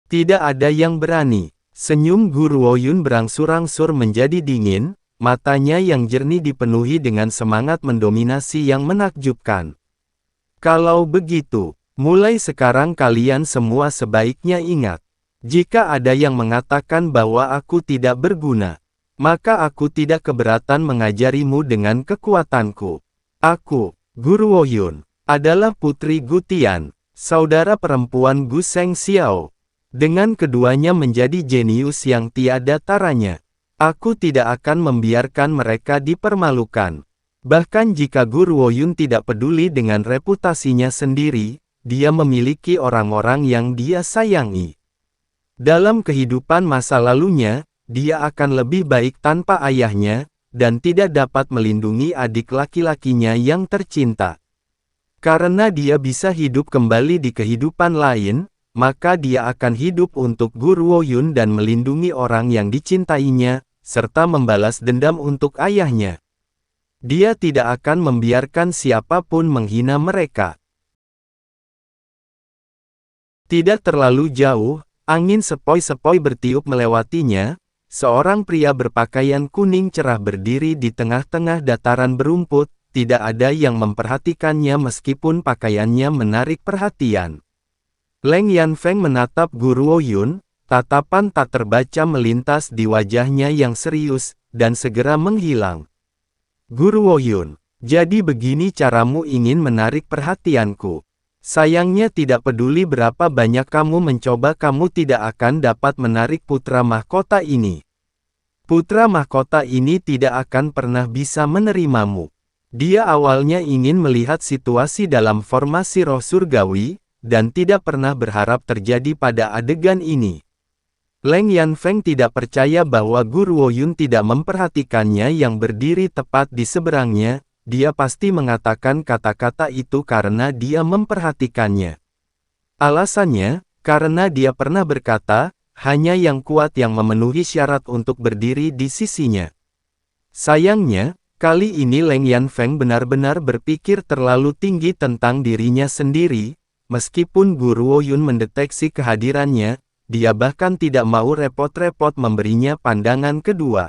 Tidak ada yang berani. Senyum Gu Ruoyun berangsur-angsur menjadi dingin, matanya yang jernih dipenuhi dengan semangat mendominasi yang menakjubkan. Kalau begitu, mulai sekarang kalian semua sebaiknya ingat. Jika ada yang mengatakan bahwa aku tidak berguna, maka aku tidak keberatan mengajarimu dengan kekuatanku. Aku, Gu Ruoyun, adalah putri Gu Tian, saudara perempuan Gu Seng Xiao. Dengan keduanya menjadi jenius yang tiada taranya. Aku tidak akan membiarkan mereka dipermalukan. Bahkan jika Gu Ruoyun tidak peduli dengan reputasinya sendiri, dia memiliki orang-orang yang dia sayangi. Dalam kehidupan masa lalunya, dia akan lebih baik tanpa ayahnya, dan tidak dapat melindungi adik laki-lakinya yang tercinta. Karena dia bisa hidup kembali di kehidupan lain, maka dia akan hidup untuk Gu Ruoyun dan melindungi orang yang dicintainya, serta membalas dendam untuk ayahnya. Dia tidak akan membiarkan siapapun menghina mereka. Tidak terlalu jauh, angin sepoi-sepoi bertiup melewatinya, seorang pria berpakaian kuning cerah berdiri di tengah-tengah dataran berumput, tidak ada yang memperhatikannya meskipun pakaiannya menarik perhatian. Leng Yanfeng menatap Gu Ruoyun, tatapan tak terbaca melintas di wajahnya yang serius, dan segera menghilang. Gu Ruoyun, jadi begini caramu ingin menarik perhatianku. Sayangnya tidak peduli berapa banyak kamu mencoba, kamu tidak akan dapat menarik putra mahkota ini. Putra mahkota ini tidak akan pernah bisa menerimamu. Dia awalnya ingin melihat situasi dalam formasi roh surgawi, dan tidak pernah berharap terjadi pada adegan ini. Leng Yanfeng tidak percaya bahwa Gu Ruoyun tidak memperhatikannya yang berdiri tepat di seberangnya, dia pasti mengatakan kata-kata itu karena dia memperhatikannya. Alasannya, karena dia pernah berkata, hanya yang kuat yang memenuhi syarat untuk berdiri di sisinya. Sayangnya, kali ini Leng Yanfeng benar-benar berpikir terlalu tinggi tentang dirinya sendiri. Meskipun Gu Ruoyun mendeteksi kehadirannya, dia bahkan tidak mau repot-repot memberinya pandangan kedua.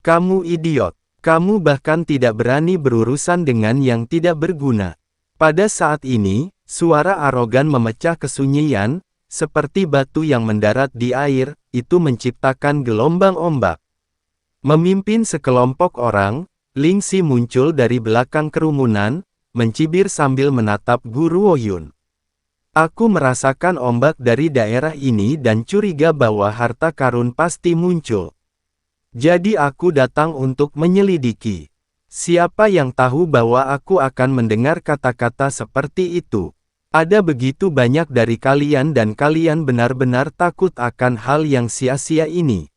Kamu idiot. Kamu bahkan tidak berani berurusan dengan yang tidak berguna. Pada saat ini, suara arogan memecah kesunyian, seperti batu yang mendarat di air, itu menciptakan gelombang ombak. Memimpin sekelompok orang, Ling Xi muncul dari belakang kerumunan, mencibir sambil menatap Gu Ruoyun. Aku merasakan ombak dari daerah ini dan curiga bahwa harta karun pasti muncul. Jadi aku datang untuk menyelidiki. Siapa yang tahu bahwa aku akan mendengar kata-kata seperti itu? Ada begitu banyak dari kalian dan kalian benar-benar takut akan hal yang sia-sia ini.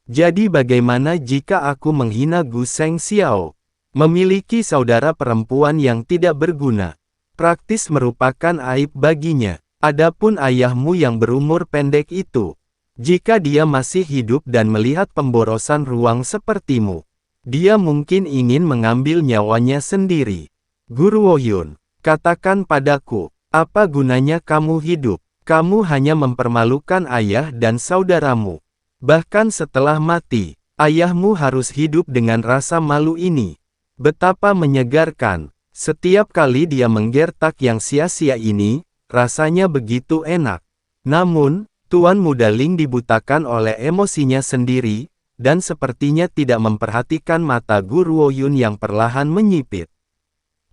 Jadi bagaimana jika aku menghina Gu Seng Xiao? Memiliki saudara perempuan yang tidak berguna, praktis merupakan aib baginya. Adapun ayahmu yang berumur pendek itu, jika dia masih hidup dan melihat pemborosan ruang sepertimu, dia mungkin ingin mengambil nyawanya sendiri. Gu Ruoyun, katakan padaku, apa gunanya kamu hidup? Kamu hanya mempermalukan ayah dan saudaramu. Bahkan setelah mati, ayahmu harus hidup dengan rasa malu ini. Betapa menyegarkan. Setiap kali dia menggertak yang sia-sia ini, rasanya begitu enak. Namun, Tuan Muda Ling dibutakan oleh emosinya sendiri, dan sepertinya tidak memperhatikan mata Gu Ruoyun yang perlahan menyipit.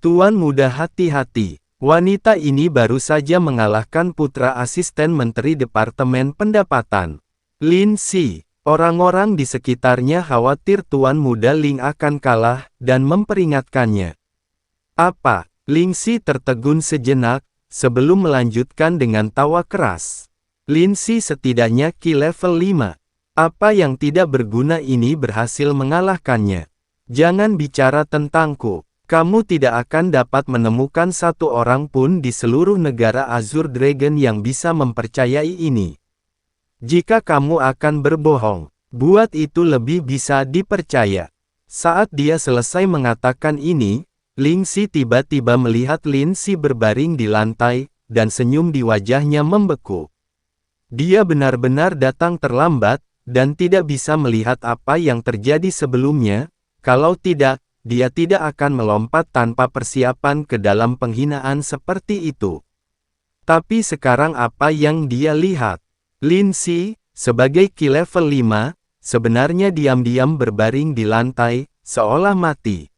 Tuan Muda hati-hati. Wanita ini baru saja mengalahkan putra asisten Menteri Departemen Pendapatan, Lin Xi. Orang-orang di sekitarnya khawatir Tuan Muda Ling akan kalah, dan memperingatkannya. Apa? Ling Xi tertegun sejenak, sebelum melanjutkan dengan tawa keras. Lin Xi setidaknya Ki level 5. Apa yang tidak berguna ini berhasil mengalahkannya. Jangan bicara tentangku. Kamu tidak akan dapat menemukan satu orang pun di seluruh negara Azure Dragon yang bisa mempercayai ini. Jika kamu akan berbohong, buat itu lebih bisa dipercaya. Saat dia selesai mengatakan ini, Ling Xi tiba-tiba melihat Lin Xi berbaring di lantai, dan senyum di wajahnya membeku. Dia benar-benar datang terlambat, dan tidak bisa melihat apa yang terjadi sebelumnya. Kalau tidak, dia tidak akan melompat tanpa persiapan ke dalam penghinaan seperti itu. Tapi sekarang apa yang dia lihat? Lin Si, sebagai Ki level 5, sebenarnya diam-diam berbaring di lantai, seolah mati.